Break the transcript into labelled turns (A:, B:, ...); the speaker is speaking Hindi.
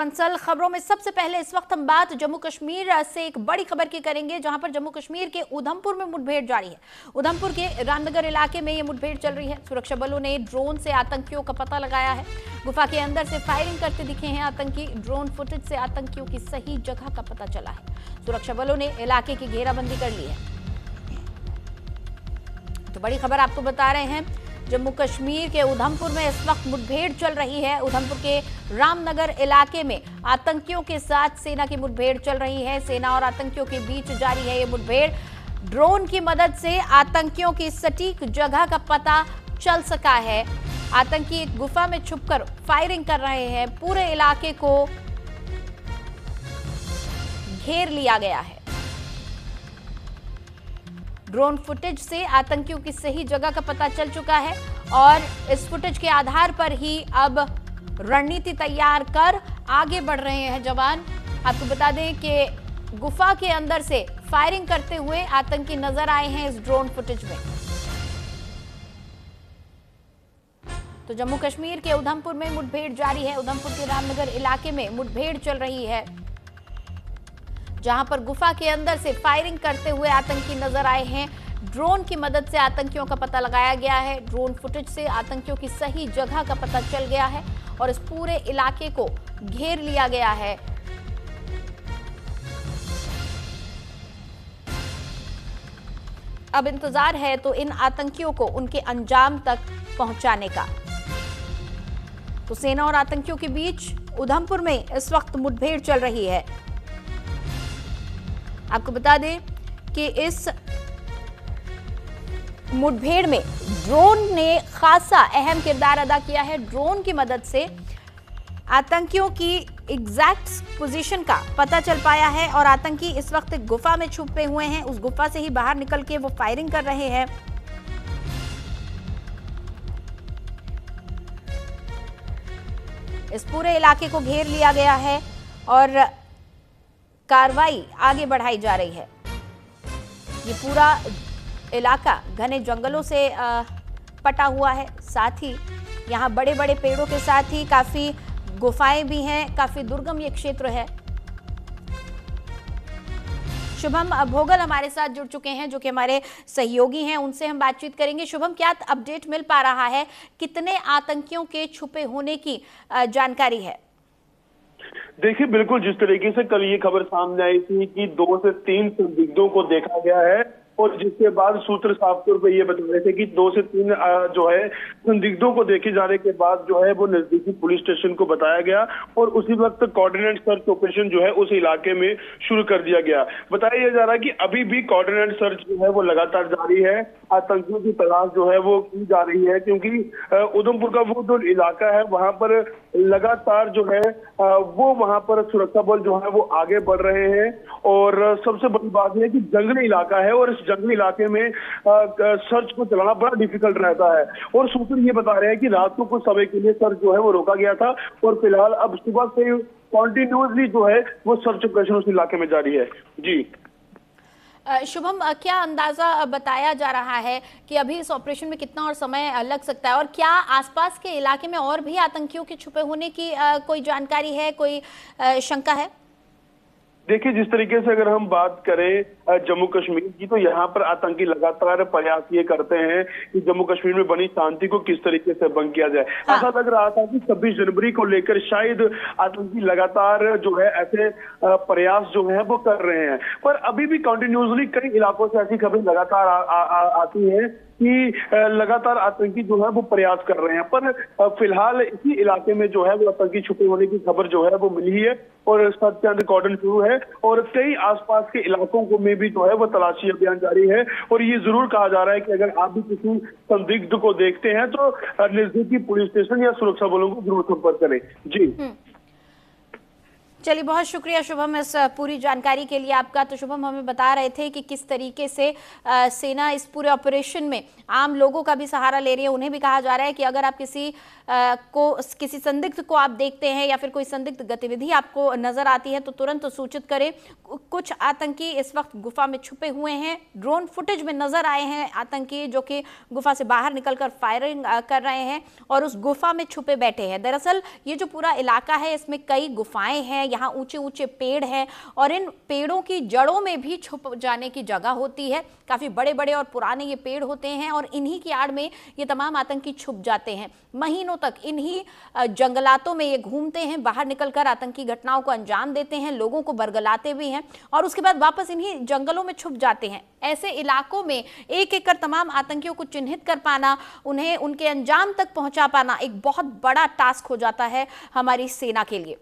A: अंसल खबरों में सबसे पहले इस वक्त हम बात जम्मू कश्मीर से एक बड़ी खबर की करेंगे, जहां पर जम्मू कश्मीर के उधमपुर में मुठभेड़ जारी है। उधमपुर के रामनगर इलाके में ये मुठभेड़ चल रही है। सुरक्षा बलों ने ड्रोन से आतंकियों का पता लगाया है। गुफा के अंदर से फायरिंग करते दिखे हैं आतंकी। ड्रोन फुटेज से आतंकियों की सही जगह का पता चला है। सुरक्षा बलों ने इलाके की घेराबंदी कर ली है। तो बड़ी खबर आपको बता रहे हैं, जम्मू कश्मीर के उधमपुर में इस वक्त मुठभेड़ चल रही है। उधमपुर के रामनगर इलाके में आतंकियों के साथ सेना की मुठभेड़ चल रही है। सेना और आतंकियों के बीच जारी है ये मुठभेड़। ड्रोन की मदद से आतंकियों की सटीक जगह का पता चल सका है। आतंकी एक गुफा में छुपकर फायरिंग कर रहे हैं। पूरे इलाके को घेर लिया गया है। ड्रोन फुटेज से आतंकियों की सही जगह का पता चल चुका है और इस फुटेज के आधार पर ही अब रणनीति तैयार कर आगे बढ़ रहे हैं जवान। आपको बता दें कि गुफा के अंदर से फायरिंग करते हुए आतंकी नजर आए हैं इस ड्रोन फुटेज में। तो जम्मू कश्मीर के उधमपुर में मुठभेड़ जारी है। उधमपुर के रामनगर इलाके में मुठभेड़ चल रही है, जहां पर गुफा के अंदर से फायरिंग करते हुए आतंकी नजर आए हैं। ड्रोन की मदद से आतंकियों का पता लगाया गया है। ड्रोन फुटेज से आतंकियों की सही जगह का पता चल गया है और इस पूरे इलाके को घेर लिया गया है। अब इंतजार है तो इन आतंकियों को उनके अंजाम तक पहुंचाने का। तो सेना और आतंकियों के बीच उधमपुर में इस वक्त मुठभेड़ चल रही है। आपको बता दें कि इस मुठभेड़ में ड्रोन ने खासा अहम किरदार अदा किया है। ड्रोन की मदद से आतंकियों की एग्जैक्ट पोजीशन का पता चल पाया है और आतंकी इस वक्त एक गुफा में छुपे हुए हैं। उस गुफा से ही बाहर निकल के वो फायरिंग कर रहे हैं। इस पूरे इलाके को घेर लिया गया है और कार्रवाई आगे बढ़ाई जा रही है। ये पूरा इलाका घने जंगलों से पटा हुआ है। साथ ही यहाँ बड़े बड़े पेड़ों के साथ ही काफी गुफाएं भी हैं। काफी दुर्गम ये क्षेत्र है। शुभम भोगल हमारे साथ जुड़ चुके हैं, जो कि हमारे सहयोगी हैं। उनसे हम बातचीत करेंगे। शुभम, क्या अपडेट मिल पा रहा है? कितने आतंकियों के छुपे होने की जानकारी है?
B: देखिए, बिल्कुल जिस तरीके से कल ये खबर सामने आई थी कि 2 से 3 संदिग्धों को देखा गया है और जिसके बाद सूत्र साफ तौर पे ये बता रहे थे कि 2 से 3 जो है संदिग्धों को देखे जाने के बाद जो है वो नजदीकी पुलिस स्टेशन को बताया गया और उसी वक्त कोऑर्डिनेट सर्च ऑपरेशन जो है उस इलाके में शुरू कर दिया गया। बताया जा रहा है कि अभी भी कोऑर्डिनेट सर्च जो है वो लगातार जारी है। आतंकियों की तलाश जो है वो की जा रही है, क्योंकि उधमपुर का वो जो इलाका है वहां पर लगातार जो है वो वहां पर सुरक्षा बल जो है वो आगे बढ़ रहे हैं। और सबसे बड़ी बात यह है कि जंगली इलाका है और इस जंगली इलाके में सर्च को चलाना बड़ा डिफिकल्ट रहता है। और सूत्र ये बता रहे हैं कि रात को कुछ समय के लिए सर्च जो है वो रोका गया था और फिलहाल अब सुबह से कॉन्टिन्यूसली जो है वो सर्च ऑपरेशन उस इलाके में जारी है। जी
A: शुभम, क्या अंदाजा बताया जा रहा है कि अभी इस ऑपरेशन में कितना और समय लग सकता है और क्या आसपास के इलाके में और भी आतंकियों के छुपे होने की कोई जानकारी है, कोई शंका है?
B: देखिए, जिस तरीके से अगर हम बात करें जम्मू कश्मीर की, तो यहाँ पर आतंकी लगातार प्रयास ये करते हैं कि जम्मू कश्मीर में बनी शांति को किस तरीके से भंग किया जाए। ऐसा लग रहा था कि 26 जनवरी को लेकर शायद आतंकी लगातार जो है ऐसे प्रयास जो है वो कर रहे हैं, पर अभी भी कंटिन्यूसली कई इलाकों से ऐसी खबरें लगातार आती है कि लगातार आतंकी जो है वो प्रयास कर रहे हैं। पर फिलहाल इसी इलाके में जो है वो आतंकी छुपे होने की खबर जो है वो मिली है और सर्च के अंदर कॉर्डन शुरू है और कई आसपास के इलाकों को में भी जो है वो तलाशी अभियान जारी है। और ये जरूर कहा जा रहा है कि अगर आप भी किसी संदिग्ध को देखते हैं तो नजदीकी पुलिस स्टेशन या सुरक्षा बलों को जरूर संपर्क करें। जी
A: चलिए, बहुत शुक्रिया शुभम इस पूरी जानकारी के लिए आपका। तो शुभम हमें बता रहे थे कि किस तरीके से सेना इस पूरे ऑपरेशन में आम लोगों का भी सहारा ले रही है। उन्हें भी कहा जा रहा है कि अगर आप किसी संदिग्ध को आप देखते हैं या फिर कोई संदिग्ध गतिविधि आपको नजर आती है तो तुरंत सूचित करें। कुछ आतंकी इस वक्त गुफा में छुपे हुए हैं। ड्रोन फुटेज में नजर आए हैं आतंकी जो कि गुफा से बाहर निकलकर फायरिंग कर रहे हैं और उस गुफा में छुपे बैठे हैं। दरअसल ये जो पूरा इलाका है इसमें कई गुफाएं हैं, यहाँ ऊंचे ऊंचे पेड़ हैं और इन पेड़ों की जड़ों में भी छुप जाने की जगह होती है। काफी बड़े बड़े और पुराने ये पेड़ होते हैं और इन्हीं की आड़ में ये तमाम आतंकी छुप जाते हैं। महीनों तक इन्हीं जंगलातों में ये घूमते हैं, बाहर निकलकर आतंकी घटनाओं को अंजाम देते हैं, लोगों को बरगलाते भी हैं और उसके बाद वापस इन्हीं जंगलों में छुप जाते हैं। ऐसे इलाकों में एक एक कर तमाम आतंकियों को चिन्हित कर पाना, उन्हें उनके अंजाम तक पहुंचा पाना एक बहुत बड़ा टास्क हो जाता है हमारी सेना के लिए।